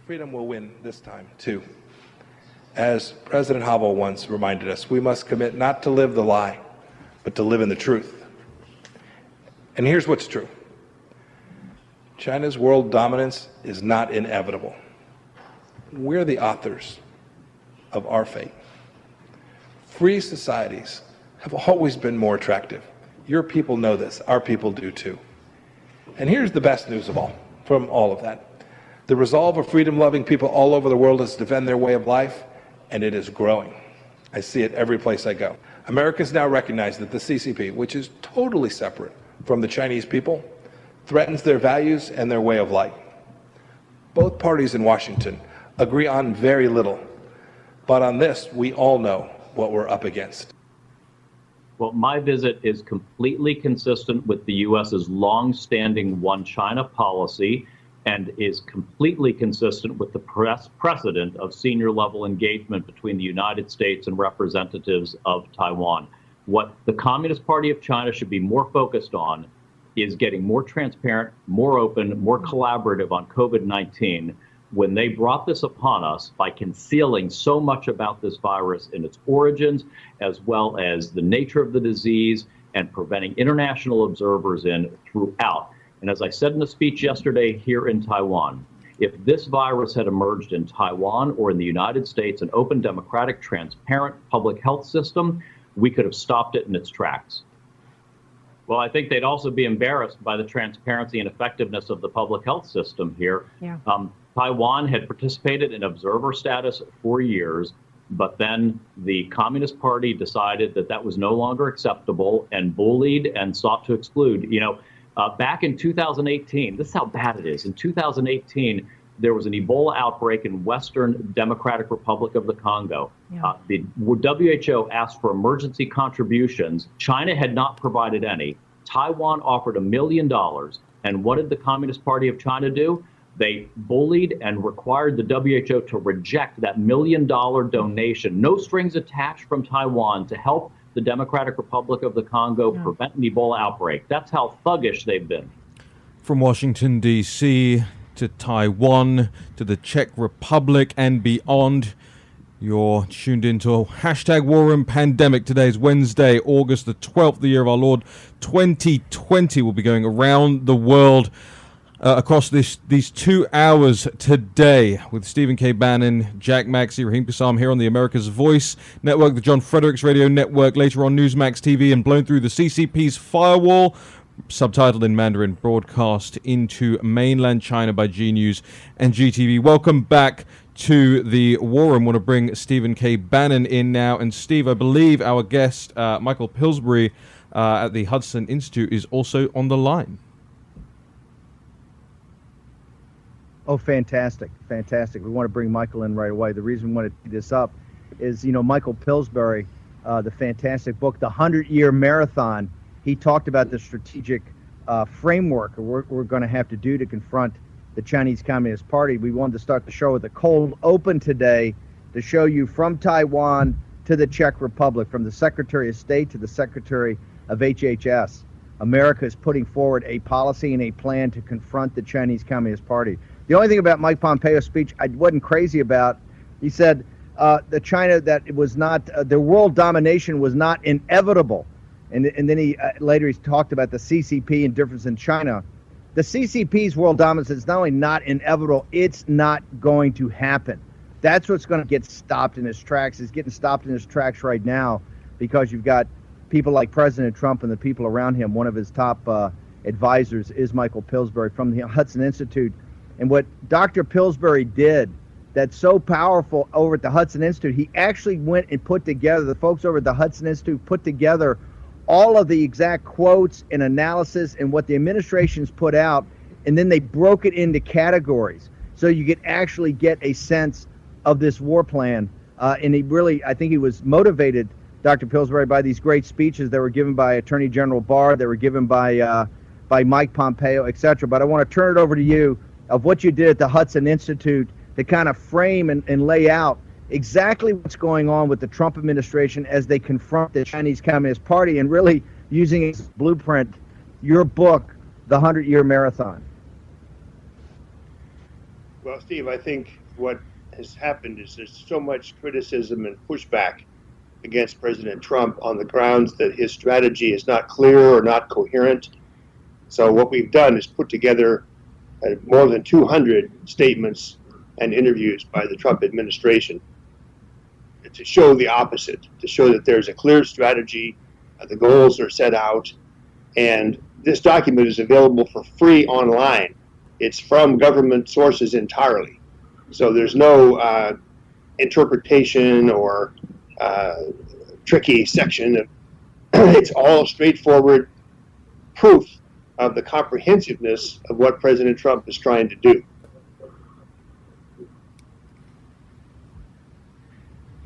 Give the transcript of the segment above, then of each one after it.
Freedom will win this time, too. As President Havel once reminded us, we must commit not to live the lie, but to live in the truth. And here's what's true. China's world dominance is not inevitable. We're the authors of our fate. Free societies have always been more attractive. Your people know this. Our people do too. And here's the best news of all, from all of that. The resolve of freedom-loving people all over the world is to defend their way of life, and it is growing. I see it every place I go. Americans now recognize that the CCP, which is totally separate from the Chinese people, threatens their values and their way of life. Both parties in Washington agree on very little, but on this, we all know what we're up against. Well, my visit is completely consistent with the U.S.'s long-standing one China policy and is completely consistent with the precedent of senior-level engagement between the United States and representatives of Taiwan. What the Communist Party of China should be more focused on is getting more transparent, more open, more collaborative on COVID-19. When they brought this upon us by concealing so much about this virus in its origins, as well as the nature of the disease, and preventing international observers in throughout. And as I said in a speech yesterday here in Taiwan, if this virus had emerged in Taiwan or in the United States, an open, democratic, transparent public health system, we could have stopped it in its tracks. Well, I think they'd also be embarrassed by the transparency and effectiveness of the public health system here. Yeah. Taiwan had participated in observer status for years, but then the Communist Party decided that that was no longer acceptable and bullied and sought to exclude. You know, back in 2018, this is how bad it is. In 2018, there was an Ebola outbreak in Western Democratic Republic of the Congo. Yeah. The WHO asked for emergency contributions. China had not provided any. Taiwan offered $1 million. And what did the Communist Party of China do? They bullied and required the WHO to reject that $1 million donation, no strings attached, from Taiwan to help the Democratic Republic of the Congo prevent an Ebola outbreak. That's how thuggish they've been. From Washington, D.C., to Taiwan, to the Czech Republic and beyond, you're tuned into hashtag War Room Pandemic. Today is Wednesday, August the 12th, the year of our Lord 2020. We'll be going around the world across these 2 hours today with Stephen K. Bannon, Jack Maxey, Raheem Kassam here on the America's Voice Network, the John Fredericks Radio Network, later on Newsmax TV, and blown through the CCP's firewall, subtitled in Mandarin, broadcast into mainland China by G News and GTV. Welcome back to the War Room. I want to bring Stephen K. Bannon in now. And Steve, I believe our guest, Michael Pillsbury at the Hudson Institute, is also on the line. Oh, fantastic. Fantastic. We want to bring Michael in right away. The reason we want to tee this up is, you know, Michael Pillsbury, the fantastic book, The 100-Year Marathon, he talked about the strategic framework we're going to have to do to confront the Chinese Communist Party. We wanted to start the show with a cold open today to show you from Taiwan to the Czech Republic, from the Secretary of State to the Secretary of HHS. America is putting forward a policy and a plan to confront the Chinese Communist Party. The only thing about Mike Pompeo's speech I wasn't crazy about, he said the China, that it was not, the world domination was not inevitable. And then he later he talked about the CCP and difference in China. The CCP's world dominance is not only not inevitable, it's not going to happen. That's what's going to get stopped in its tracks. It's getting stopped in its tracks right now because you've got people like President Trump and the people around him. One of his top advisors is Michael Pillsbury from the Hudson Institute. And what Dr. Pillsbury did that's so powerful over at the Hudson Institute, he actually went and put together, the folks over at the Hudson Institute put together all of the exact quotes and analysis and what the administration's put out, and then they broke it into categories so you could actually get a sense of this war plan. And he really, I think he was motivated, Dr. Pillsbury, by these great speeches that were given by Attorney General Barr, that were given by Mike Pompeo, etc. But I want to turn it over to you of what you did at the Hudson Institute to kind of frame and lay out exactly what's going on with the Trump administration as they confront the Chinese Communist Party, and really using as blueprint your book, The 100-Year Marathon. Well, Steve, I think what has happened is there's so much criticism and pushback against President Trump on the grounds that his strategy is not clear or not coherent. So what we've done is put together more than 200 statements and interviews by the Trump administration to show the opposite, to show that there's a clear strategy, the goals are set out, and this document is available for free online. It's from government sources entirely. So there's no interpretation or tricky section. It's all straightforward proof of the comprehensiveness of what President Trump is trying to do.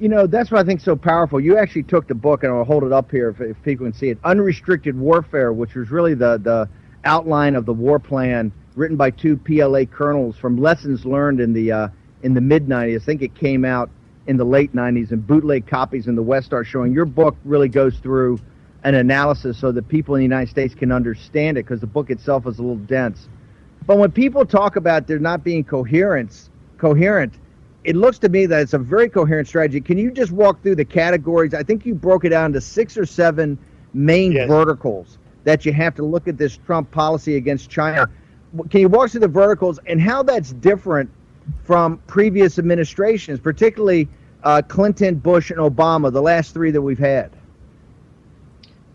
You know, that's what I think is so powerful. You actually took the book, and I'll hold it up here if people can see it, Unrestricted Warfare, which was really the outline of the war plan written by two PLA colonels from lessons learned in the mid-'90s. I think it came out in the late 90s, and bootleg copies in the West are showing. Your book really goes through an analysis so that people in the United States can understand it, because the book itself is a little dense. But when people talk about there not being coherent, it looks to me that it's a very coherent strategy. Can you just walk through the categories? I think you broke it down to 6 or 7 main verticals that you have to look at this Trump policy against China. Can you walk through the verticals and how that's different from previous administrations, particularly Clinton, Bush, and Obama, the last 3 that we've had?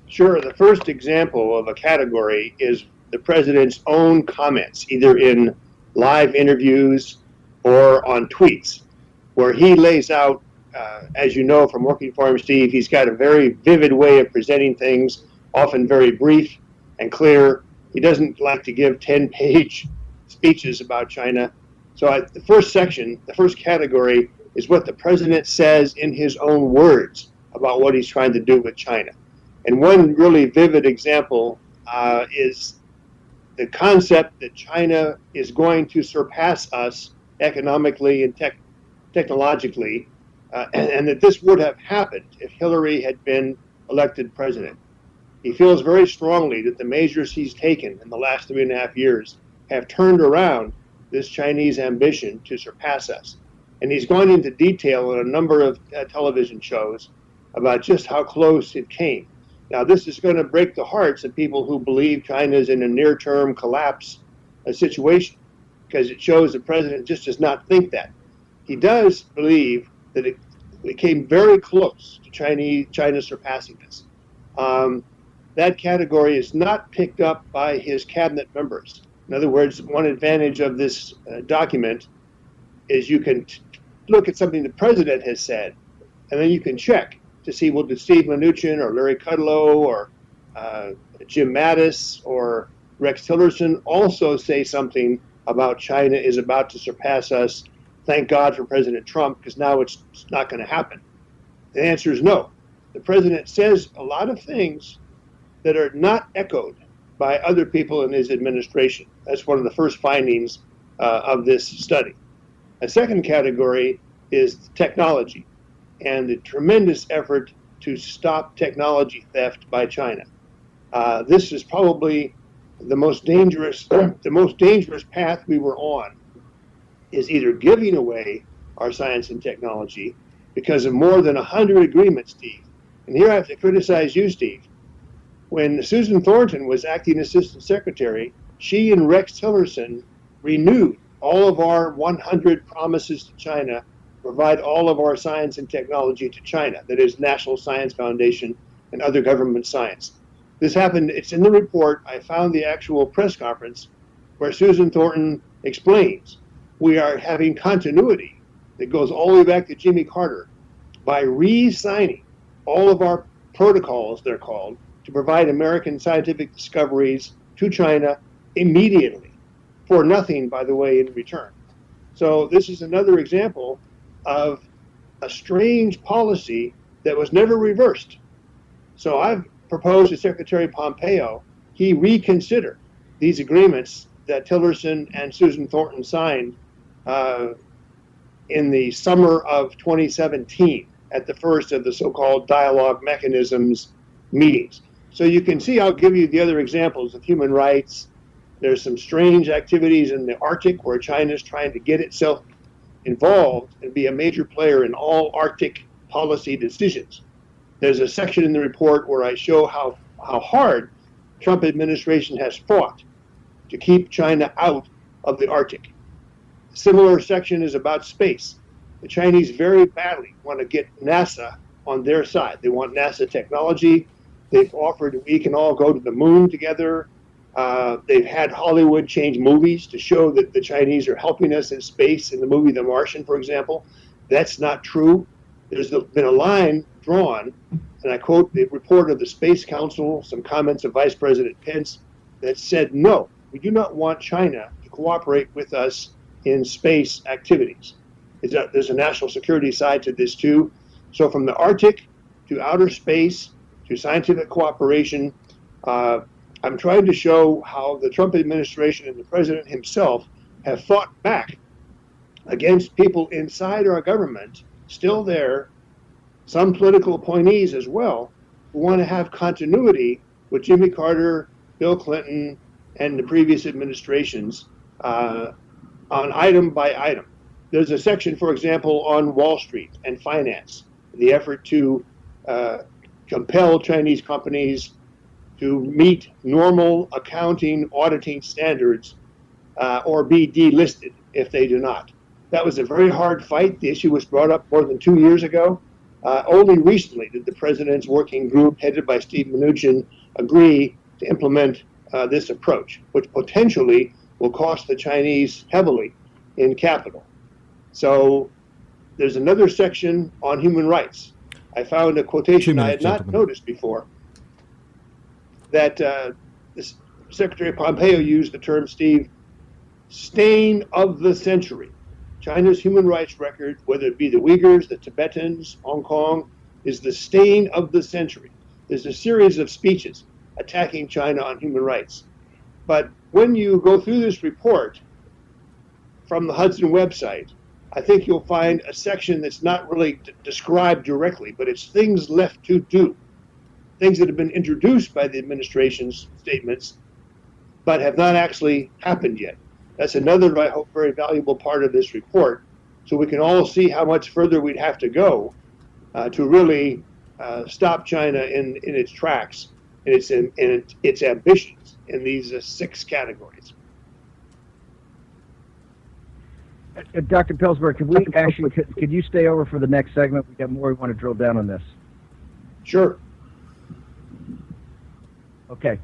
Sure. The first example of a category is the president's own comments, either in live interviews or on tweets, where he lays out, as you know from working for him, Steve, he's got a very vivid way of presenting things, often very brief and clear. He doesn't like to give 10-page speeches about China. So the first section, the first category, is what the president says in his own words about what he's trying to do with China. And one really vivid example is the concept that China is going to surpass us economically and technologically, and that this would have happened if Hillary had been elected president. He feels very strongly that the measures he's taken in the last 3.5 years have turned around this Chinese ambition to surpass us. And he's gone into detail in a number of television shows about just how close it came. Now, this is going to break the hearts of people who believe China is in a near-term collapse situation, because it shows the president just does not think that. He does believe that it came very close to China surpassing us. That category is not picked up by his cabinet members. In other words, one advantage of this document is you can look at something the president has said, and then you can check to see, well, did Steve Mnuchin or Larry Kudlow or Jim Mattis or Rex Tillerson also say something about China is about to surpass us? Thank God for President Trump, because now it's not going to happen. The answer is no. The president says a lot of things that are not echoed by other people in his administration. That's one of the first findings of this study. A second category is technology and the tremendous effort to stop technology theft by China. This is probably the most dangerous path we were on, is either giving away our science and technology because of more than 100 agreements, Steve. And here I have to criticize you, Steve. When Susan Thornton was acting assistant secretary, she and Rex Tillerson renewed all of our 100 promises to China, provide all of our science and technology to China, that is National Science Foundation and other government science. This happened, it's in the report. I found the actual press conference where Susan Thornton explains we are having continuity that goes all the way back to Jimmy Carter by re-signing all of our protocols, they're called, to provide American scientific discoveries to China immediately, for nothing, by the way, in return. So this is another example of a strange policy that was never reversed. So I've proposed to Secretary Pompeo he reconsider these agreements that Tillerson and Susan Thornton signed in the summer of 2017 at the first of the so-called dialogue mechanisms meetings. So you can see, I'll give you the other examples of human rights, There's some strange activities in the Arctic where China is trying to get itself involved and be a major player in all Arctic policy decisions. There's a section in the report where I show how hard Trump administration has fought to keep China out of the Arctic. A similar section is about space. The Chinese very badly want to get NASA on their side. They want NASA technology. They've offered we can all go to the moon together. They've had Hollywood change movies to show that the Chinese are helping us in space in the movie The Martian, for example. That's not true. There's been a line drawn, and I quote the report of the Space Council, some comments of Vice President Pence, that said, no, we do not want China to cooperate with us in space activities. There's a national security side to this too. So from the Arctic to outer space to scientific cooperation, I'm trying to show how the Trump administration and the president himself have fought back against people inside our government, still there, some political appointees as well, who want to have continuity with Jimmy Carter, Bill Clinton, and the previous administrations on item by item. There's a section, for example, on Wall Street and finance, the effort to compel Chinese companies to meet normal accounting, auditing standards or be delisted if they do not. That was a very hard fight. The issue was brought up more than 2 years ago. Only recently did the president's working group, headed by Steve Mnuchin, agree to implement this approach, which potentially will cost the Chinese heavily in capital. So there's another section on human rights. I found a quotation I had not noticed before, that Secretary Pompeo used the term, Steve, stain of the century. China's human rights record, whether it be the Uyghurs, the Tibetans, Hong Kong, is the stain of the century. There's a series of speeches attacking China on human rights. But when you go through this report from the Hudson website, I think you'll find a section that's not really described directly, but it's things left to do, things that have been introduced by the administration's statements, but have not actually happened yet. That's another, I hope, very valuable part of this report, so we can all see how much further we'd have to go to really stop China in its tracks and its ambitions in these 6 categories. Dr. Pillsbury, could you stay over for the next segment? We got more we want to drill down on this. Sure. Okay.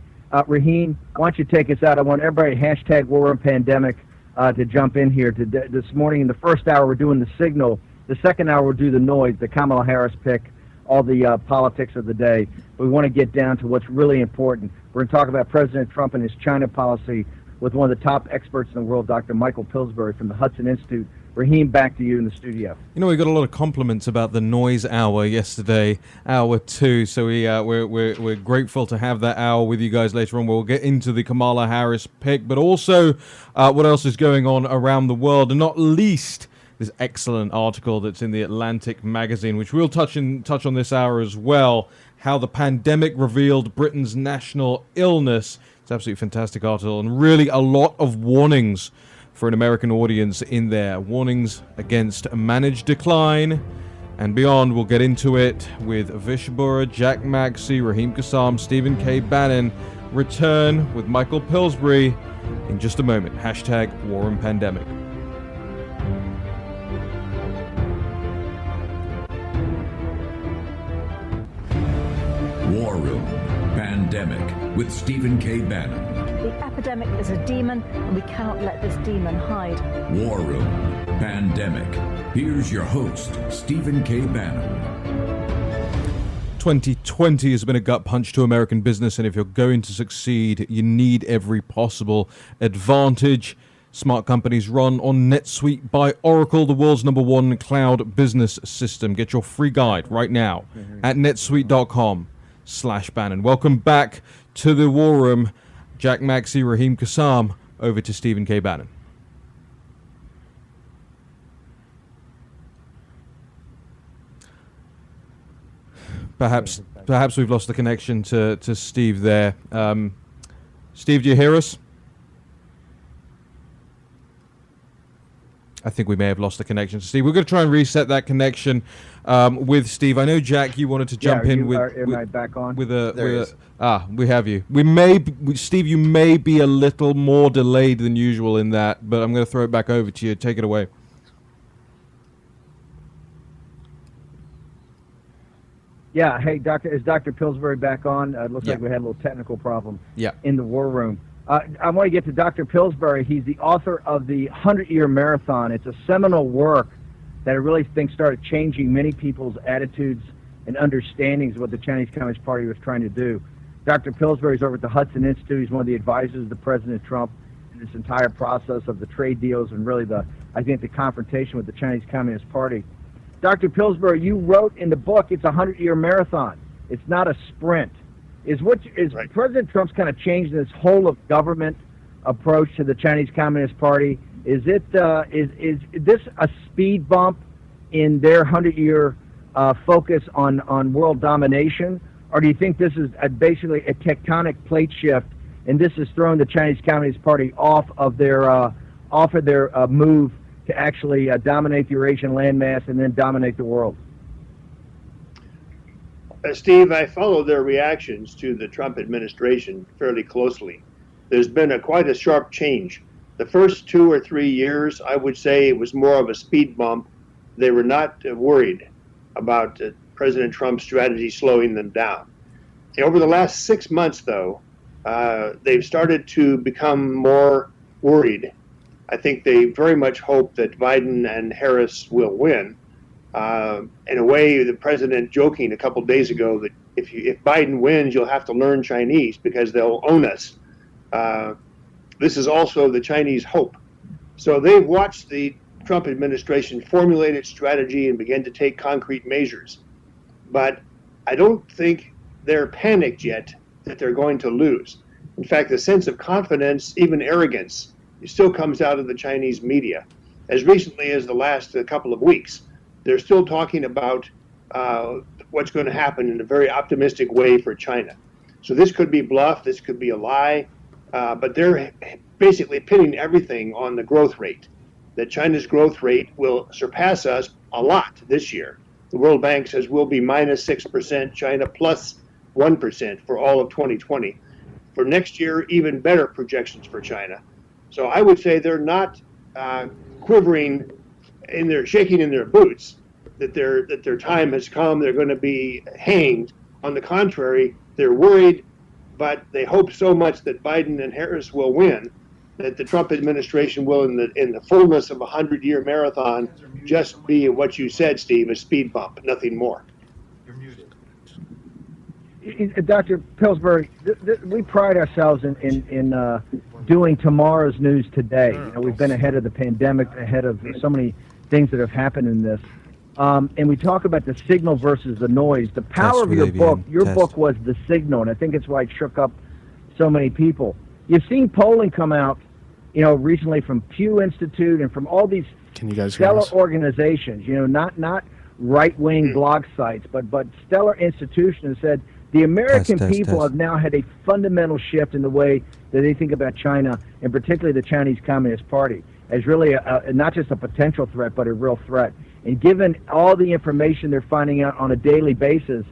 Raheem, why don't you take us out? I want everybody, hashtag War Room Pandemic, to jump in here. This morning, in the first hour, we're doing the signal. The second hour, we'll do the noise, the Kamala Harris pick, all the politics of the day. But we want to get down to what's really important. We're going to talk about President Trump and his China policy with one of the top experts in the world, Dr. Michael Pillsbury from the Hudson Institute. Raheem, back to you in the studio. You know, we got a lot of compliments about the noise hour yesterday, hour 2. So we're grateful to have that hour with you guys later on. We'll get into the Kamala Harris pick, but also what else is going on around the world, and not least this excellent article that's in the Atlantic magazine, which we'll touch on this hour as well. How the pandemic revealed Britain's national illness. It's an absolutely fantastic article, and really a lot of warnings for an American audience in there. Warnings against managed decline and beyond. We'll get into it with Vish Bura, Jack Maxey, Raheem Kassam, Stephen K. Bannon. Return with Michael Pillsbury in just a moment. Hashtag War and Pandemic. War Room Pandemic with Stephen K. Bannon. The epidemic is a demon, and we cannot let this demon hide. War Room Pandemic. Here's your host, Stephen K. Bannon. 2020 has been a gut punch to American business, and if you're going to succeed, you need every possible advantage. Smart companies run on NetSuite by Oracle, the world's #1 cloud business system. Get your free guide right now at netsuite.com/Bannon. Welcome back to the War Room. Jack Maxey, Raheem Kassam, over to Stephen K. Bannon. Perhaps we've lost the connection to Steve there. Steve, do you hear us? I think we may have lost the connection to Steve. We're going to try and reset that connection with Steve. I know, Jack, you wanted to jump in with. Am I back on? We have you. Steve, you may be a little more delayed than usual in that, but I'm going to throw it back over to you. Take it away. Yeah. Hey, is Dr. Pillsbury back on? It looks like we had a little technical problem in the war room. I want to get to Dr. Pillsbury. He's the author of the 100-Year Marathon. It's a seminal work that I really think started changing many people's attitudes and understandings of what the Chinese Communist Party was trying to do. Dr. Pillsbury is over at the Hudson Institute. He's one of the advisors of President Trump in this entire process of the trade deals and really the confrontation with the Chinese Communist Party. Dr. Pillsbury, you wrote in the book, it's a 100-year marathon. It's not a sprint. Right. President Trump's kind of changed this whole of government approach to the Chinese Communist Party? Is this a speed bump in their 100-year focus on world domination, or do you think this is basically a tectonic plate shift, and this is throwing the Chinese Communist Party off of their move to actually dominate the Eurasian landmass and then dominate the world? Steve, I follow their reactions to the Trump administration fairly closely. There's been quite a sharp change. The first 2 or 3 years, I would say it was more of a speed bump. They were not worried about President Trump's strategy slowing them down. Over the last 6 months, though, they've started to become more worried. I think they very much hope that Biden and Harris will win. In a way, the president joking a couple days ago that if Biden wins, you'll have to learn Chinese because they'll own us. This is also the Chinese hope. So they've watched the Trump administration formulate its strategy and begin to take concrete measures. But I don't think they're panicked yet that they're going to lose. In fact, the sense of confidence, even arrogance, it still comes out of the Chinese media. As recently as the last couple of weeks, they're still talking about what's going to happen in a very optimistic way for China. So this could be bluff, this could be a lie, but they're basically pinning everything on the growth rate, that China's growth rate will surpass us a lot this year. The World Bank says we'll be minus 6%, China plus 1% for all of 2020. For next year, even better projections for China. So I would say they're not quivering shaking in their boots that their time has come, they're going to be hanged. On the contrary, they're worried, but they hope so much that Biden and Harris will win that the Trump administration will, in the fullness of a 100-year marathon, just be what you said, Steve, a speed bump, nothing more. You're muted. Dr. Pillsbury, we pride ourselves in doing tomorrow's news today. You know, we've been ahead of the pandemic, ahead of so many things that have happened in this. And we talk about the signal versus the noise. The power of your book was the signal, and I think it's why it shook up so many people. You've seen polling come out, you know, recently from Pew Institute and from all these stellar organizations, you know, not right-wing blog sites, but stellar institutions said the American people have now had a fundamental shift in the way that they think about China, and particularly the Chinese Communist Party, as really not just a potential threat, but a real threat. And given all the information they're finding out on a daily basis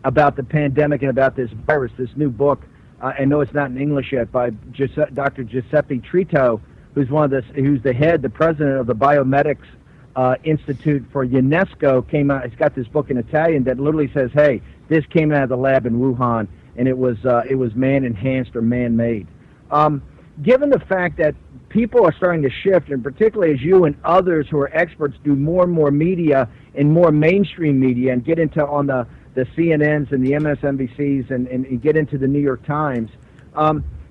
about the pandemic and about this virus, this new book, I know it's not in English yet, by Dr. Giuseppe Trito, who's the president of the Biomedics Institute for UNESCO, came out. He's got this book in Italian that literally says, "Hey, this came out of the lab in Wuhan, and it was man-enhanced or man-made." Given the fact that people are starting to shift, and particularly as you and others who are experts do more and more media and more mainstream media and get into on the CNNs and the MSNBCs and get into the New York Times,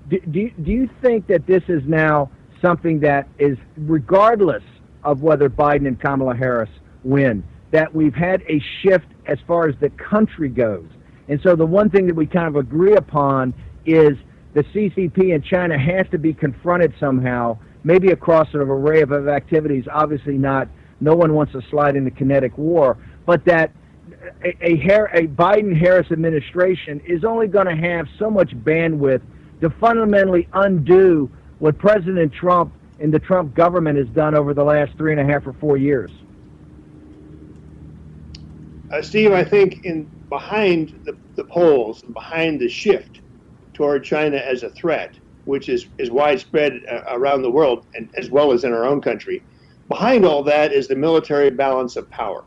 do you think that this is now something that is, regardless of whether Biden and Kamala Harris win, that we've had a shift as far as the country goes? And so the one thing that we kind of agree upon is the CCP in China has to be confronted somehow, maybe across an array of activities. Obviously not, no one wants to slide into kinetic war, but that a Biden-Harris administration is only going to have so much bandwidth to fundamentally undo what President Trump and the Trump government has done over the last 3.5 or 4 years? Steve, I think behind the polls, behind the shift toward China as a threat, which is widespread around the world and as well as in our own country, behind all that is the military balance of power.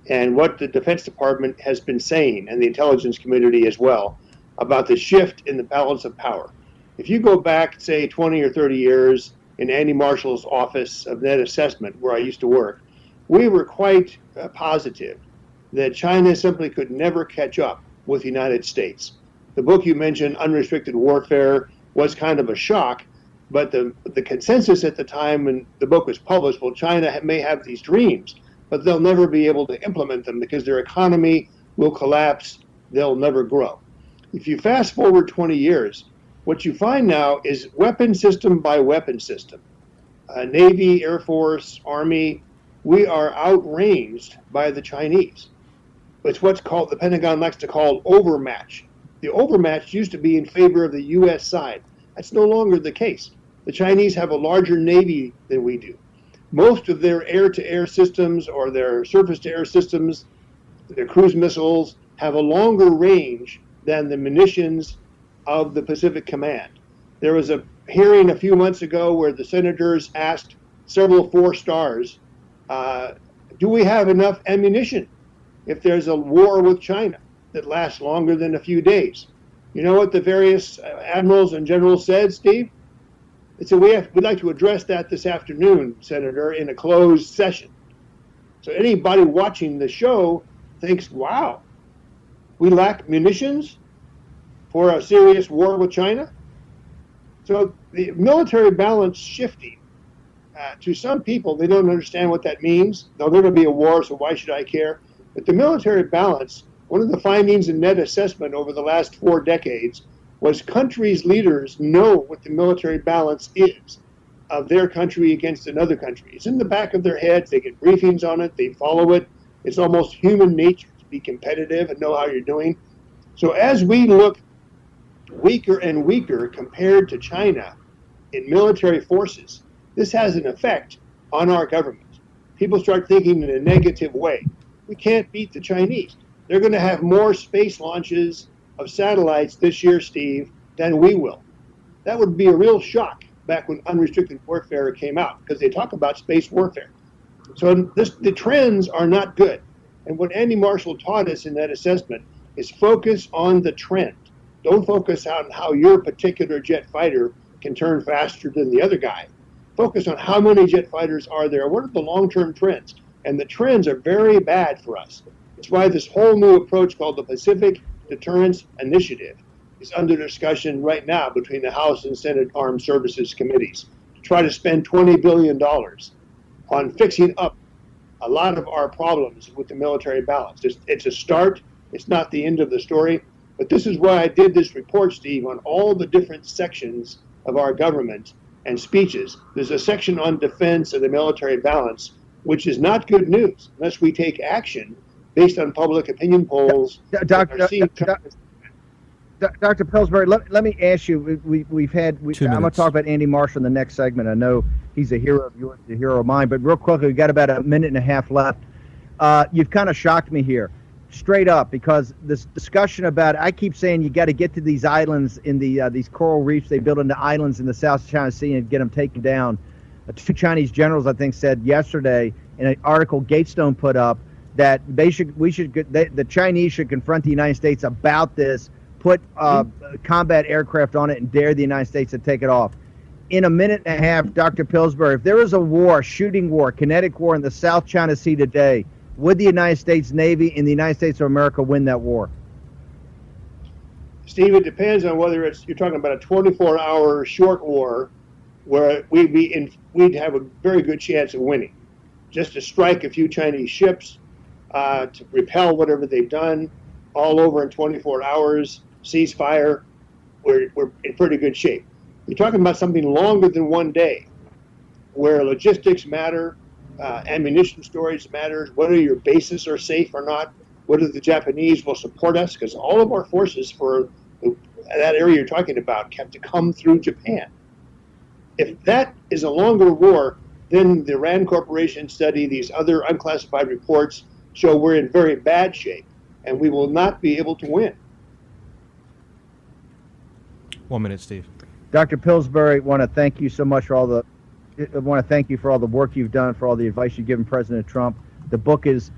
And what the Defense Department has been saying, and the intelligence community as well, about the shift in the balance of power. If you go back, say, 20 or 30 years in Andy Marshall's office of net assessment, where I used to work, we were quite positive that China simply could never catch up with the United States. The book you mentioned, Unrestricted Warfare, was kind of a shock, but the consensus at the time when the book was published, well, China may have these dreams, but they'll never be able to implement them because their economy will collapse, they'll never grow. If you fast forward 20 years, what you find now is weapon system by weapon system. Navy, Air Force, Army, we are outranged by the Chinese. It's what's called, the Pentagon likes to call overmatch. The overmatch used to be in favor of the U.S. side. That's no longer the case. The Chinese have a larger Navy than we do. Most of their air-to-air systems or their surface-to-air systems, their cruise missiles, have a longer range than the munitions of the Pacific Command. There was a hearing a few months ago where the senators asked several 4-stars, do we have enough ammunition if there's a war with China that lasts longer than a few days? You know what the various admirals and generals said, Steve? They said, we'd like to address that this afternoon, Senator, in a closed session. So anybody watching the show thinks, wow, we lack munitions for a serious war with China? So the military balance shifting, to some people, they don't understand what that means. Now, there's going to be a war, so why should I care? But the military balance, one of the findings in net assessment over the last 4 decades was countries' leaders know what the military balance is of their country against another country. It's in the back of their heads. They get briefings on it. They follow it. It's almost human nature to be competitive and know how you're doing. So as we look weaker and weaker compared to China in military forces, this has an effect on our government. People start thinking in a negative way. We can't beat the Chinese. They're going to have more space launches of satellites this year, Steve, than we will. That would be a real shock back when unrestricted warfare came out, because they talk about space warfare. So the trends are not good. And what Andy Marshall taught us in that assessment is focus on the trend. Don't focus on how your particular jet fighter can turn faster than the other guy. Focus on how many jet fighters are there. What are the long-term trends? And the trends are very bad for us. It's why this whole new approach called the Pacific Deterrence Initiative is under discussion right now between the House and Senate Armed Services Committees to try to spend $20 billion on fixing up a lot of our problems with the military balance. It's a start. It's not the end of the story. But this is why I did this report, Steve, on all the different sections of our government and speeches. There's a section on defense and the military balance, which is not good news unless we take action based on public opinion polls. Dr. Pillsbury, let me ask you, I'm going to talk about Andy Marshall in the next segment. I know he's a hero of yours, a hero of mine, but real quickly, we've got about a minute and a half left. You've kind of shocked me here, straight up, because this discussion about, I keep saying you got to get to these islands in these coral reefs they build into islands in the South China Sea and get them taken down. 2 Chinese generals, I think, said yesterday in an article Gatestone put up that the Chinese should confront the United States about this, put combat aircraft on it, and dare the United States to take it off. In a minute and a half, Dr. Pillsbury, if there was a war, shooting war, kinetic war in the South China Sea today, would the United States Navy and the United States of America win that war? Steve, it depends on whether you're talking about a 24-hour short war where we'd have a very good chance of winning. Just to strike a few Chinese ships, to repel whatever they've done, all over in 24 hours, ceasefire, we're in pretty good shape. You're talking about something longer than 1 day, where logistics matter, ammunition storage matters, whether your bases are safe or not, whether the Japanese will support us, because all of our forces for that area you're talking about have to come through Japan. If that is a longer war, then the Rand Corporation study, these other unclassified reports show we're in very bad shape, and we will not be able to win. 1 minute, Steve. Dr. Pillsbury, want to thank you so much for all the. I want to thank you for all the work you've done, for all the advice you've given President Trump. The book is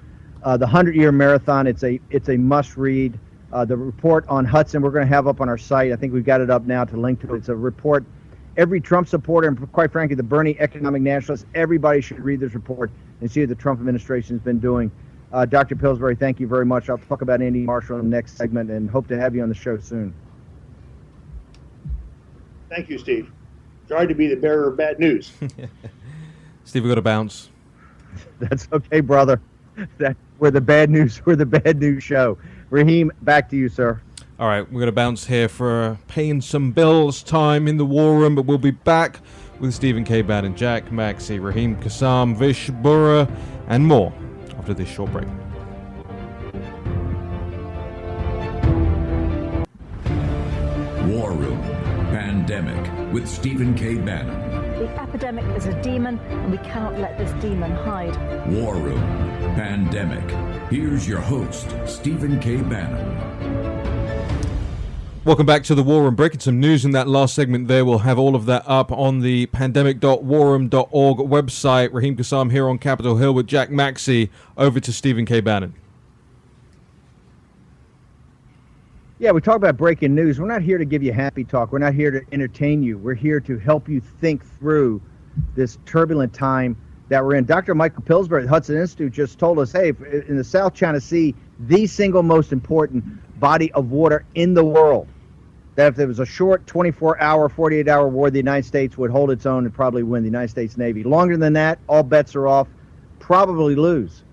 the 100-Year Marathon. It's a must-read. The report on Hudson we're going to have up on our site. I think we've got it up now to link to it. It's a report. Every Trump supporter, and quite frankly, the Bernie economic nationalists, everybody should read this report and see what the Trump administration has been doing. Dr. Pillsbury, thank you very much. I'll talk about Andy Marshall in the next segment and hope to have you on the show soon. Thank you, Steve. Sorry to be the bearer of bad news. Steve, we got to bounce. That's okay, brother. We're the bad news. We're the bad news show. Raheem, back to you, sir. All right, we're going to bounce here for paying some bills time in the war room, but we'll be back with Stephen K. Bannon, Jack Maxey, Raheem Kassam, Vish Burra, and more after this short break. War Room Pandemic with Stephen K. Bannon. The epidemic is a demon, and we cannot let this demon hide. War Room Pandemic. Here's your host, Stephen K. Bannon. Welcome back to the War Room. Breaking some news in that last segment there. We'll have all of that up on the pandemic.warroom.org website. Raheem Kassam here on Capitol Hill with Jack Maxey. Over to Stephen K. Bannon. Yeah, we talk about breaking news. We're not here to give you happy talk. We're not here to entertain you. We're here to help you think through this turbulent time that we're in. Dr. Michael Pillsbury at the Hudson Institute just told us, hey, in the South China Sea, the single most important body of water in the world, that if there was a short 24-hour, 48-hour war, the United States would hold its own and probably win, the United States Navy. Longer than that, all bets are off, probably lose.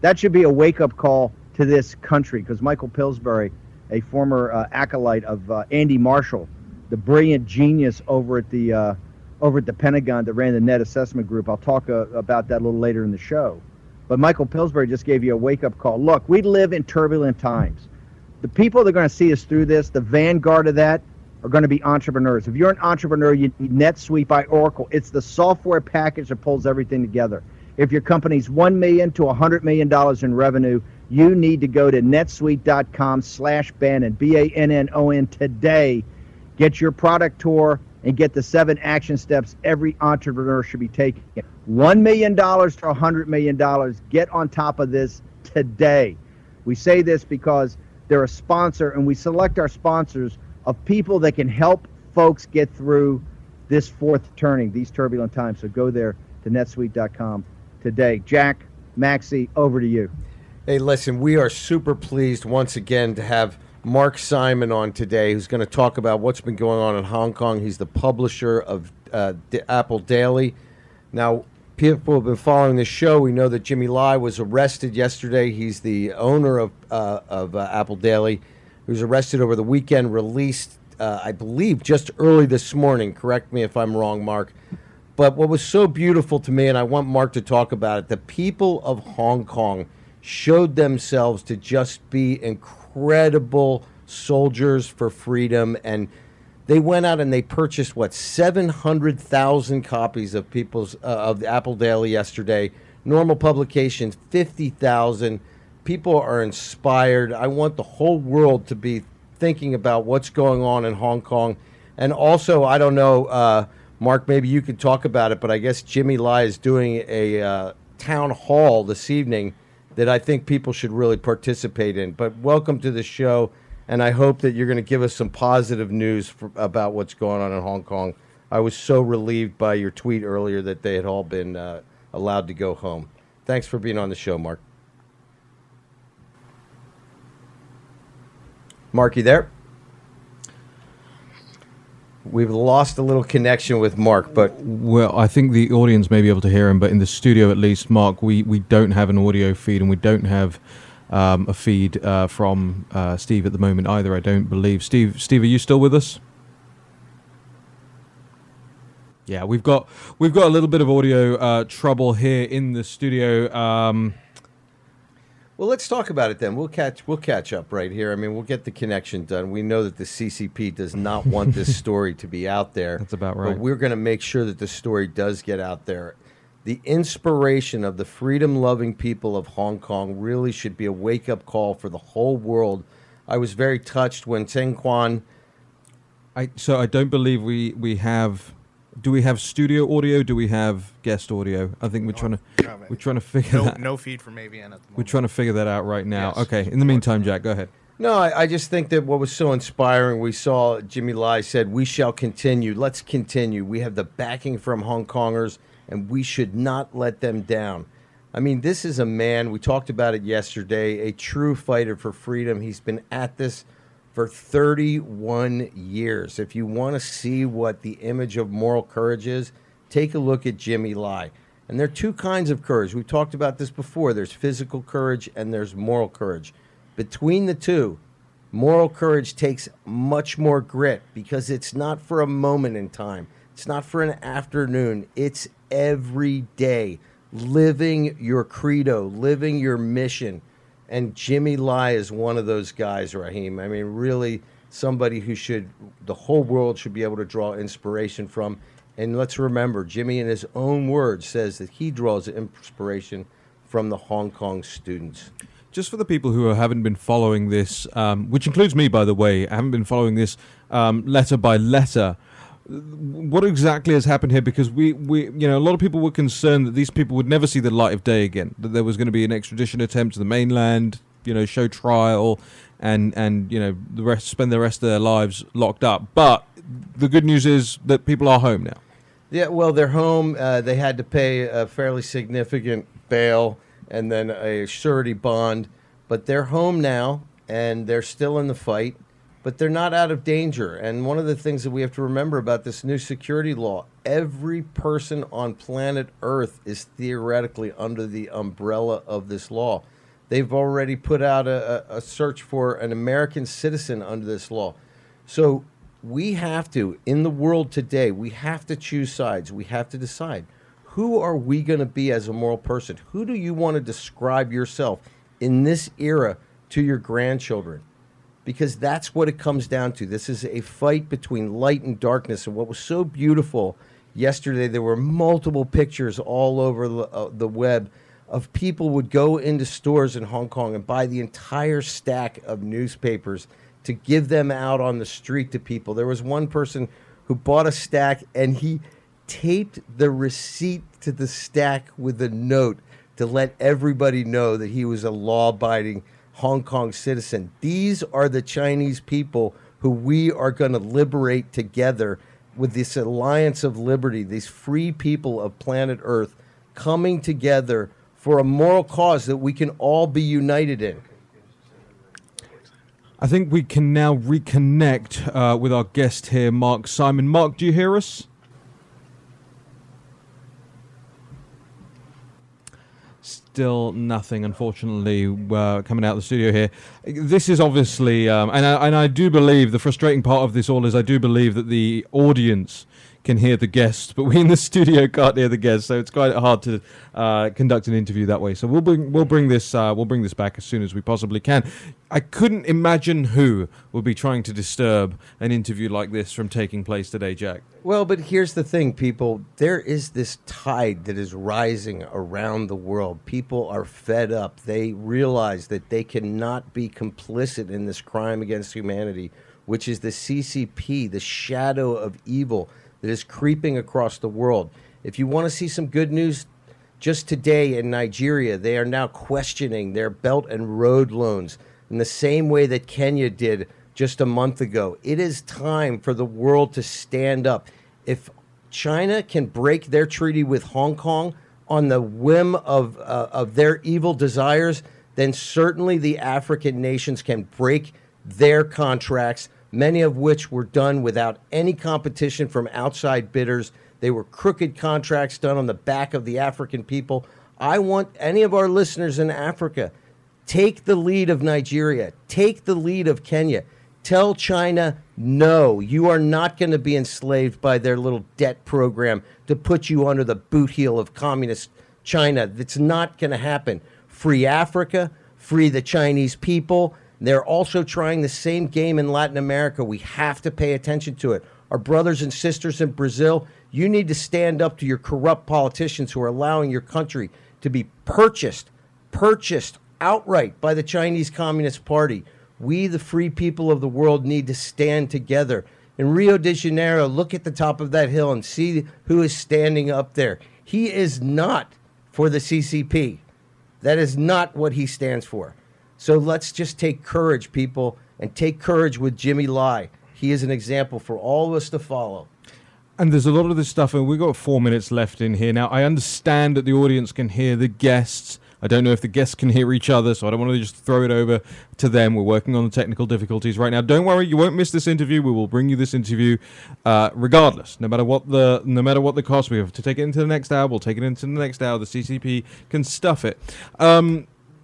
That should be a wake-up call to this country, because Michael Pillsbury, a former acolyte of Andy Marshall, the brilliant genius over at the Pentagon that ran the Net Assessment Group. I'll talk about that a little later in the show. But Michael Pillsbury just gave you a wake-up call. Look, we live in turbulent times. The people that are going to see us through this, the vanguard of that, are going to be entrepreneurs. If you're an entrepreneur, you need NetSuite by Oracle. It's the software package that pulls everything together. If your company's $1 million to $100 million in revenue, you need to go to netsuite.com/Bannon, Bannon today. Get your product tour and get the 7 action steps every entrepreneur should be taking. $1 million to $100 million. Get on top of this today. We say this because they're a sponsor, and we select our sponsors of people that can help folks get through this fourth turning, these turbulent times. So go there to netsuite.com today. Jack Maxey, over to you. Hey, listen, we are super pleased once again to have Mark Simon on today, who's going to talk about what's been going on in Hong Kong. He's the publisher of Apple Daily. Now, people have been following this show. We know that Jimmy Lai was arrested yesterday. He's the owner of Apple Daily. He was arrested over the weekend, released, I believe, just early this morning. Correct me if I'm wrong, Mark. But what was so beautiful to me, and I want Mark to talk about it, the people of Hong Kong showed themselves to just be incredible soldiers for freedom, and they went out and they purchased 700,000 copies of of the Apple Daily yesterday. Normal publications 50,000. People are inspired. I want the whole world to be thinking about what's going on in Hong Kong, and also I don't know, Mark, maybe you could talk about it, but I guess Jimmy Lai is doing a town hall this evening that I think people should really participate in. But welcome to the show, and I hope that you're going to give us some positive news about what's going on in Hong Kong. I was so relieved by your tweet earlier that they had all been allowed to go home. Thanks for being on the show, Mark. Mark, you there? We've lost a little connection with Mark, but... Well, I think the audience may be able to hear him, but in the studio at least, Mark, we don't have an audio feed, and we don't have a feed from Steve at the moment either, I don't believe. Steve, are you still with us? Yeah, we've got a little bit of audio trouble here in the studio. Well, let's talk about it then. We'll catch up right here. I mean, we'll get the connection done. We know that the CCP does not want this story to be out there. That's about right. But we're going to make sure that the story does get out there. The inspiration of the freedom-loving people of Hong Kong really should be a wake-up call for the whole world. I was very touched when Tseng Kwan... So I don't believe we have... Do we have studio audio? Do we have guest audio? I think we're trying to figure that. No feed from AVN at the moment. We're trying to figure that out right now. Yes. Okay. In the meantime, Jack, go ahead. No, I just think that what was so inspiring, we saw Jimmy Lai said, "We shall continue. Let's continue. We have the backing from Hong Kongers, and we should not let them down." I mean, this is a man, we talked about it yesterday, a true fighter for freedom. He's been at this for 31 years. If you want to see what the image of moral courage is, take a look at Jimmy Lai. And there are two kinds of courage. We've talked about this before. There's physical courage and there's moral courage. Between the two, moral courage takes much more grit because it's not for a moment in time. It's not for an afternoon. It's every day. Living your credo, living your mission. And Jimmy Lai is one of those guys, Raheem. I mean, really somebody who the whole world should be able to draw inspiration from. And let's remember, Jimmy, in his own words, says that he draws inspiration from the Hong Kong students. Just for the people who haven't been following this, which includes me, by the way, I haven't been following this letter by letter. What exactly has happened here? Because we a lot of people were concerned that these people would never see the light of day again, that there was going to be an extradition attempt to the mainland, show trial, and spend the rest of their lives locked up. But the good news is that people are home now. Yeah, well, they're home. They had to pay a fairly significant bail and then a surety bond, but they're home now, and they're still in the fight. But they're not out of danger. And one of the things that we have to remember about this new security law, every person on planet Earth is theoretically under the umbrella of this law. They've already put out a search for an American citizen under this law. So we have to, in the world today, we have to choose sides. We have to decide, who are we going to be as a moral person? Who do you want to describe yourself in this era to your grandchildren? Because that's what it comes down to. This is a fight between light and darkness. And what was so beautiful yesterday, there were multiple pictures all over the web of people would go into stores in Hong Kong and buy the entire stack of newspapers to give them out on the street to people. There was one person who bought a stack and he taped the receipt to the stack with a note to let everybody know that he was a law-abiding Hong Kong citizen. These are the Chinese people who we are going to liberate together with this alliance of liberty, these free people of planet Earth coming together for a moral cause that we can all be united in. I think we can now reconnect with our guest here, Mark Simon. Mark, do you hear us? Still nothing, unfortunately, coming out of the studio here. This is obviously, and I do believe the frustrating part of this all is I do believe that the audience can hear the guests, but we in the studio can't hear the guests, so it's quite hard to conduct an interview that way. So we'll bring this back as soon as we possibly can. I couldn't imagine who would be trying to disturb an interview like this from taking place today, Jack. Well, but here's the thing, people. There is this tide that is rising around the world. People are fed up. They realize that they cannot be complicit in this crime against humanity, which is the CCP, the shadow of evil that is creeping across the world. If you want to see some good news, just today in Nigeria, they are now questioning their Belt and Road loans in the same way that Kenya did just a month ago. It is time for the world to stand up. If China can break their treaty with Hong Kong on the whim of their evil desires, then certainly the African nations can break their contracts, many of which were done without any competition from outside bidders. They were crooked contracts done on the back of the African people. I want any of our listeners in Africa, take the lead of Nigeria, take the lead of Kenya. Tell China, no, you are not going to be enslaved by their little debt program to put you under the boot heel of communist China. That's not going to happen. Free Africa, free the Chinese people. They're also trying the same game in Latin America. We have to pay attention to it. Our brothers and sisters in Brazil, you need to stand up to your corrupt politicians who are allowing your country to be purchased outright by the Chinese Communist Party. We, the free people of the world, need to stand together. In Rio de Janeiro, look at the top of that hill and see who is standing up there. He is not for the CCP. That is not what he stands for. So let's just take courage, people, and take courage with Jimmy Lai. He is an example for all of us to follow. And there's a lot of this stuff, and we've got 4 minutes left in here. Now, I understand that the audience can hear the guests. I don't know if the guests can hear each other, so I don't want to just throw it over to them. We're working on the technical difficulties right now. Don't worry, you won't miss this interview. We will bring you this interview regardless, no matter what the cost. We have to take it into the next hour. We'll take it into the next hour. The CCP can stuff it.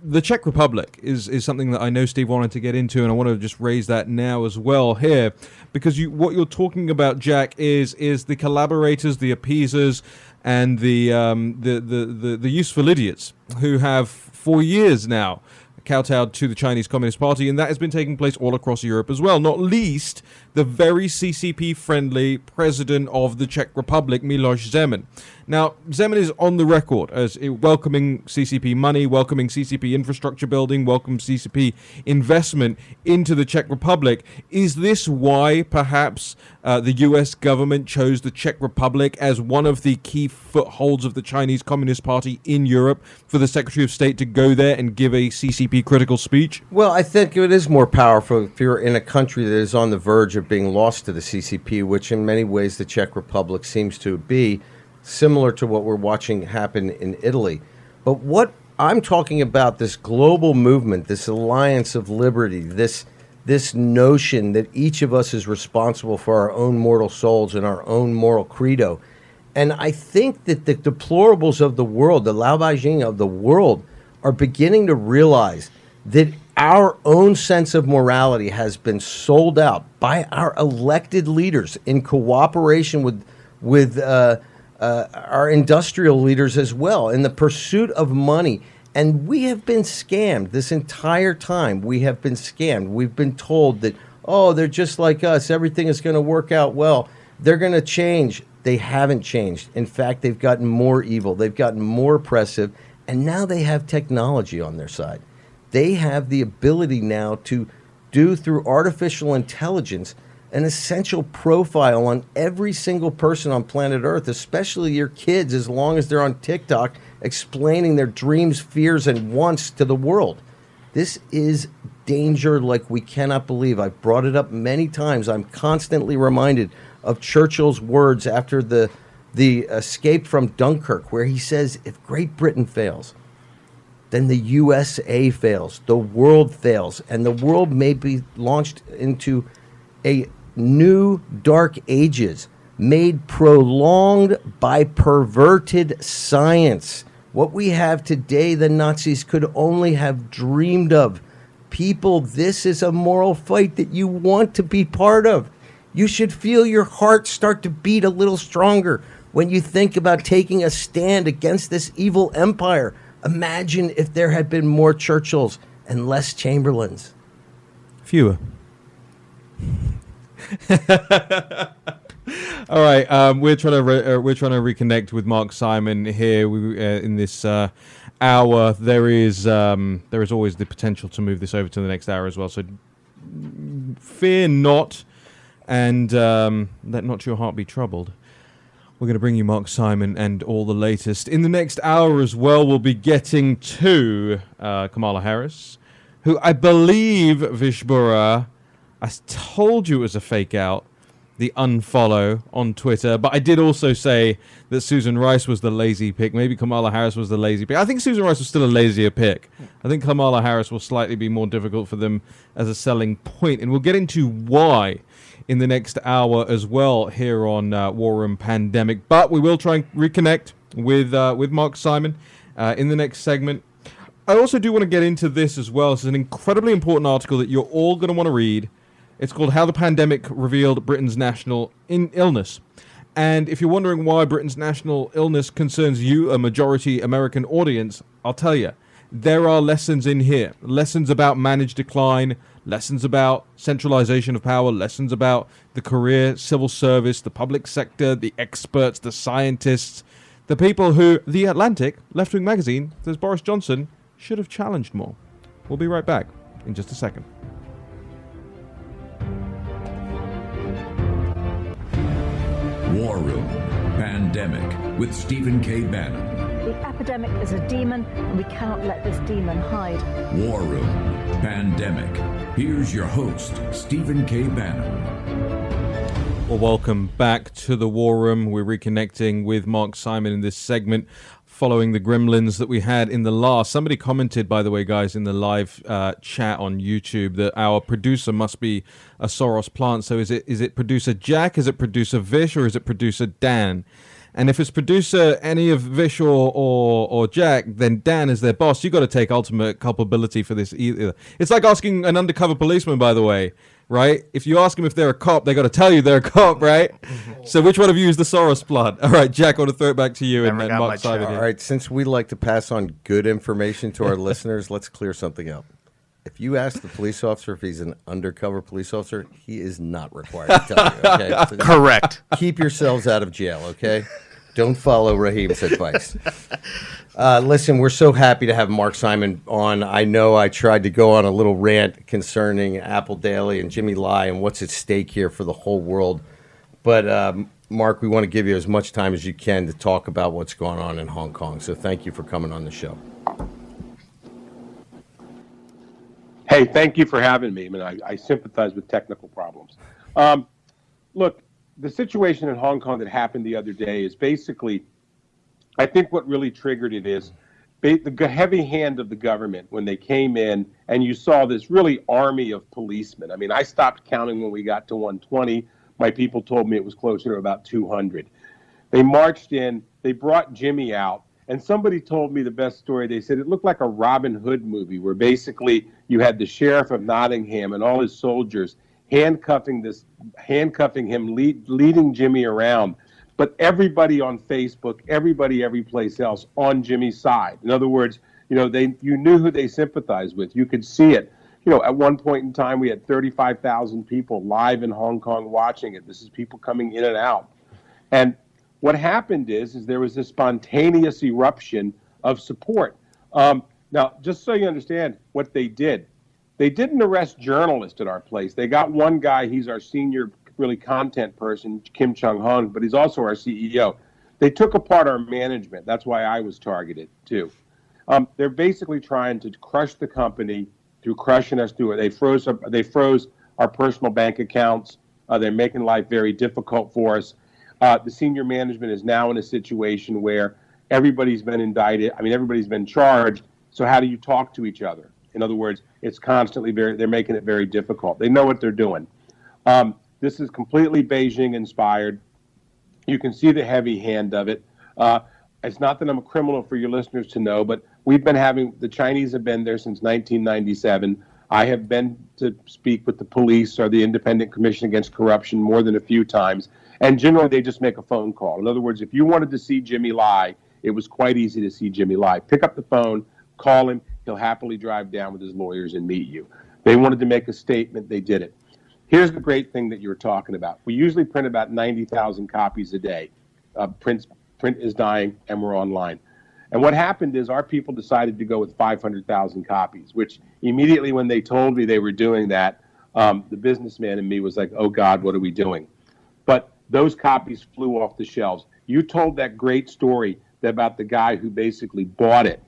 The Czech Republic is something that I know Steve wanted to get into, and I want to just raise that now as well here, because what you're talking about, Jack, is the collaborators, the appeasers, and the useful idiots who have for years now kowtowed to the Chinese Communist Party, and that has been taking place all across Europe as well, not least the very CCP-friendly president of the Czech Republic, Miloš Zeman. Now, Zeman is on the record as welcoming CCP money, welcoming CCP infrastructure building, welcoming CCP investment into the Czech Republic. Is this why, perhaps, the U.S. government chose the Czech Republic as one of the key footholds of the Chinese Communist Party in Europe for the Secretary of State to go there and give a CCP critical speech? Well, I think it is more powerful if you're in a country that is on the verge of being lost to the CCP, which in many ways the Czech Republic seems to be, similar to what we're watching happen in Italy. But what I'm talking about, this global movement, this alliance of liberty, this notion that each of us is responsible for our own mortal souls and our own moral credo. And I think that the deplorables of the world, the laobaixing of the world, are beginning to realize that our own sense of morality has been sold out by our elected leaders in cooperation with our industrial leaders as well, in the pursuit of money. And we have been scammed this entire time. We have been scammed. We've been told that, oh, they're just like us. Everything is going to work out well. They're going to change. They haven't changed. In fact, they've gotten more evil. They've gotten more oppressive. And now they have technology on their side. They have the ability now to do, through artificial intelligence, an essential profile on every single person on planet Earth, especially your kids, as long as they're on TikTok explaining their dreams, fears, and wants to the world. This is danger like we cannot believe. I've brought it up many times. I'm constantly reminded of Churchill's words after the escape from Dunkirk, where he says, if Great Britain fails, then the USA fails, the world fails, and the world may be launched into a new dark ages made prolonged by perverted science. What we have today, the Nazis could only have dreamed of. People, this is a moral fight that you want to be part of. You should feel your heart start to beat a little stronger when you think about taking a stand against this evil empire. Imagine if there had been more Churchills and less Chamberlains. Fewer. All right, we're trying to reconnect with Mark Simon here. In this hour, there is always the potential to move this over to the next hour as well. So fear not, and let not your heart be troubled. We're going to bring you Mark Simon and all the latest. In the next hour as well, we'll be getting to Kamala Harris, who I believe, Vishbura, I told you it was a fake out, the unfollow on Twitter. But I did also say that Susan Rice was the lazy pick. Maybe Kamala Harris was the lazy pick. I think Susan Rice was still a lazier pick. I think Kamala Harris will slightly be more difficult for them as a selling point. And we'll get into why in the next hour as well here on War Room Pandemic. But we will try and reconnect with Mark Simon in the next segment. I also do want to get into this as well. It's an incredibly important article that you're all going to want to read. It's called How the Pandemic Revealed Britain's National Illness. And if you're wondering why Britain's national illness concerns you, a majority American audience, I'll tell you. there are lessons in here. Lessons about managed decline, lessons about centralization of power, lessons about the career civil service, the public sector, the experts, the scientists, the people who The Atlantic, left-wing magazine, says Boris Johnson should have challenged more. We'll be right back in just a second. War Room Pandemic with Stephen K. Bannon. The epidemic is a demon, and we cannot let this demon hide. War Room Pandemic. Here's your host, Stephen K. Bannon. Well, welcome back to the War Room. We're reconnecting with Mark Simon in this segment following the gremlins that we had in the last. Somebody commented, by the way, guys, in the live chat on YouTube that our producer must be a Soros plant. So is it producer Jack, is it producer Vish, or is it producer Dan? And if it's producer any of Vish or Jack, then Dan is their boss. You got to take ultimate culpability for this either. It's like asking an undercover policeman, by the way, right? If you ask them if they're a cop, they got to tell you they're a cop, right? So which one of you is the Soros plant? All right, Jack, I want to throw it back to you and Mark Simon here. All right, since we like to pass on good information to our listeners, let's clear something up. If you ask the police officer if he's an undercover police officer, he is not required to tell you, okay? So correct. Keep yourselves out of jail, okay? Don't follow Raheem's advice. Listen, we're so happy to have Mark Simon on. I know I tried to go on a little rant concerning Apple Daily and Jimmy Lai and what's at stake here for the whole world. But, Mark, we want to give you as much time as you can to talk about what's going on in Hong Kong. So thank you for coming on the show. Hey, thank you for having me. I mean, I sympathize with technical problems. Look, the situation in Hong Kong that happened the other day is basically, I think what really triggered it is the heavy hand of the government when they came in and you saw this really army of policemen. I mean, I stopped counting when we got to 120. My people told me it was closer to about 200. They marched in, they brought Jimmy out, and somebody told me the best story. They said it looked like a Robin Hood movie where basically you had the sheriff of Nottingham and all his soldiers handcuffing him, leading Jimmy around, but everybody on Facebook, everybody every place else on Jimmy's side. In other words, you knew who they sympathized with. You could see it. At one point in time, we had 35,000 people live in Hong Kong watching it. This is people coming in and out. And what happened is there was this spontaneous eruption of support. Now, just so you understand what they did, they didn't arrest journalists at our place. They got one guy, he's our senior really content person, Kim Chung-hong, but he's also our CEO. They took apart our management. That's why I was targeted too. They're basically trying to crush the company through crushing us through it. They froze our personal bank accounts. They're making life very difficult for us. The senior management is now in a situation where everybody's been indicted. I mean, everybody's been charged. So how do you talk to each other? In other words, it's constantly they're making it very difficult. They know what they're doing. This is completely Beijing inspired. You can see the heavy hand of it. It's not that I'm a criminal for your listeners to know, but the Chinese have been there since 1997. I have been to speak with the police or the Independent Commission Against Corruption more than a few times. And generally, they just make a phone call. In other words, if you wanted to see Jimmy Lai, it was quite easy to see Jimmy Lai. Pick up the phone, call him. He'll happily drive down with his lawyers and meet you. They wanted to make a statement. They did it. Here's the great thing that you were talking about. We usually print about 90,000 copies a day. Print is dying, and we're online. And what happened is our people decided to go with 500,000 copies, which immediately when they told me they were doing that, the businessman in me was like, oh, God, what are we doing? But those copies flew off the shelves. You told that great story about the guy who basically bought it.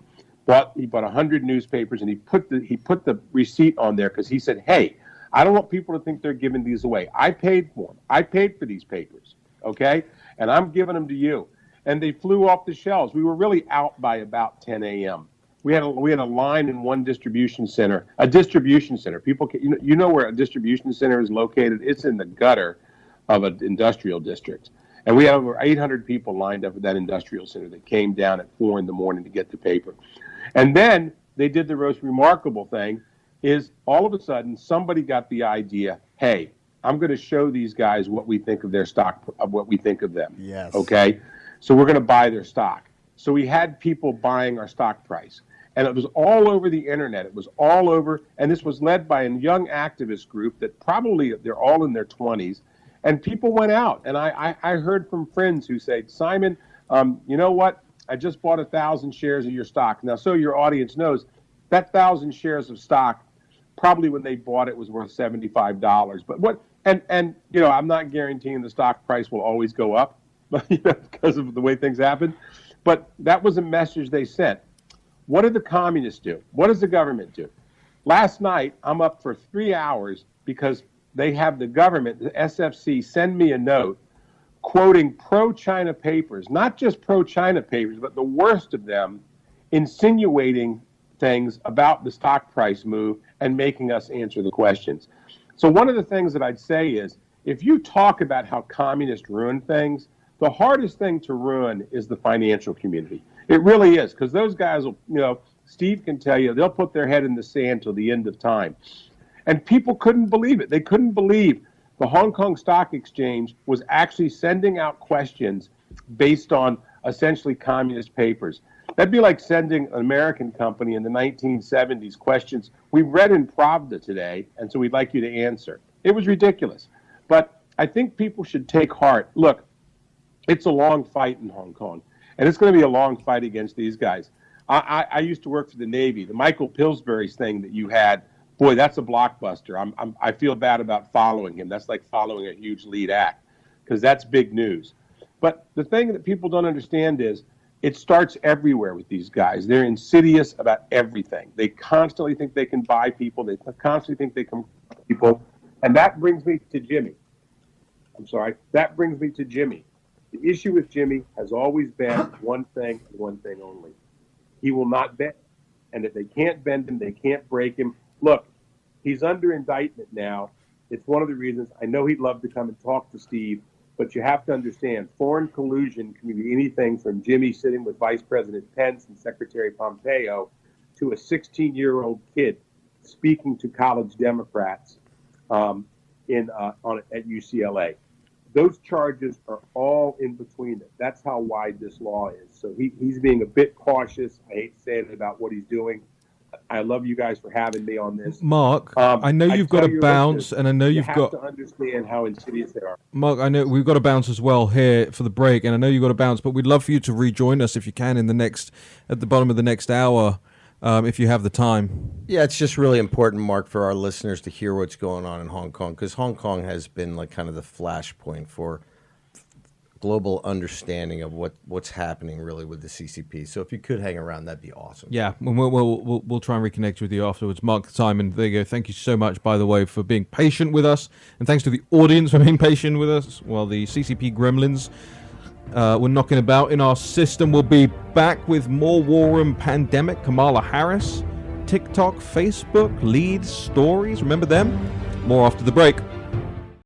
He bought 100 newspapers, and he put the receipt on there because he said, hey, I don't want people to think they're giving these away. I paid for them. I paid for these papers, okay? And I'm giving them to you. And they flew off the shelves. We were really out by about 10 a.m. We had a line in one distribution center. A distribution center. People, you know where a distribution center is located? It's in the gutter of an industrial district. And we had over 800 people lined up at that industrial center that came down at 4 in the morning to get the paper. And then they did the most remarkable thing is all of a sudden somebody got the idea, hey, I'm going to show these guys what we think of their stock, of what we think of them. Yes. Okay? So we're going to buy their stock. So we had people buying our stock price. And it was all over the internet. It was all over, and this was led by a young activist group that probably they're all in their 20s. And people went out, and I heard from friends who said, Simon, you know what? I just bought 1,000 shares of your stock. Now, so your audience knows, that 1,000 shares of stock, probably when they bought it was worth $75. But what? And you know, I'm not guaranteeing the stock price will always go up, because of the way things happen. But that was a message they sent. What do the communists do? What does the government do? Last night, I'm up for 3 hours because they have the government, the SFC, send me a note quoting pro-China papers, not just pro-China papers, but the worst of them, insinuating things about the stock price move and making us answer the questions. So one of the things that I'd say is, if you talk about how communists ruin things, the hardest thing to ruin is the financial community. It really is, because those guys will, Steve can tell you, they'll put their head in the sand till the end of time. And people couldn't believe it. They couldn't believe the Hong Kong Stock Exchange was actually sending out questions based on essentially communist papers. That'd be like sending an American company in the 1970s questions we read in Pravda today, and so we'd like you to answer. It was ridiculous. But I think people should take heart. Look, it's a long fight in Hong Kong, and it's going to be a long fight against these guys. I used to work for the Navy. The Michael Pillsbury thing that you had, boy, that's a blockbuster. I feel bad about following him. That's like following a huge lead act, because that's big news. But the thing that people don't understand is it starts everywhere with these guys. They're insidious about everything. They constantly think they can buy people. They constantly think they can buy people. And that brings me to Jimmy. That brings me to Jimmy. The issue with Jimmy has always been one thing and one thing only. He will not bend. And if they can't bend him, they can't break him. Look, he's under indictment now. It's one of the reasons. I know he'd love to come and talk to Steve, but you have to understand, foreign collusion can be anything from Jimmy sitting with Vice President Pence and Secretary Pompeo to a 16-year-old kid speaking to college Democrats at UCLA. Those charges are all in between them. That's how wide this law is. So he's being a bit cautious. I hate to say it about what he's doing. I love you guys for having me on this. Mark, I know you've got to bounce, and I know you've got to understand how insidious they are. Mark, I know we've got to bounce as well here for the break, and I know you've got to bounce, but we'd love for you to rejoin us if you can at the bottom of the next hour, if you have the time. Yeah, it's just really important, Mark, for our listeners to hear what's going on in Hong Kong, because Hong Kong has been like kind of the flashpoint for global understanding of what's happening really with the CCP. So if you could hang around, that'd be awesome. Yeah, we'll try and reconnect with you afterwards. Mark, Simon, there you go. Thank you so much, by the way, for being patient with us, and thanks to the audience for being patient with us while the CCP gremlins were knocking about in our system. We'll be back with more War Room Pandemic, Kamala Harris, TikTok, Facebook, lead stories. Remember them? More after the break.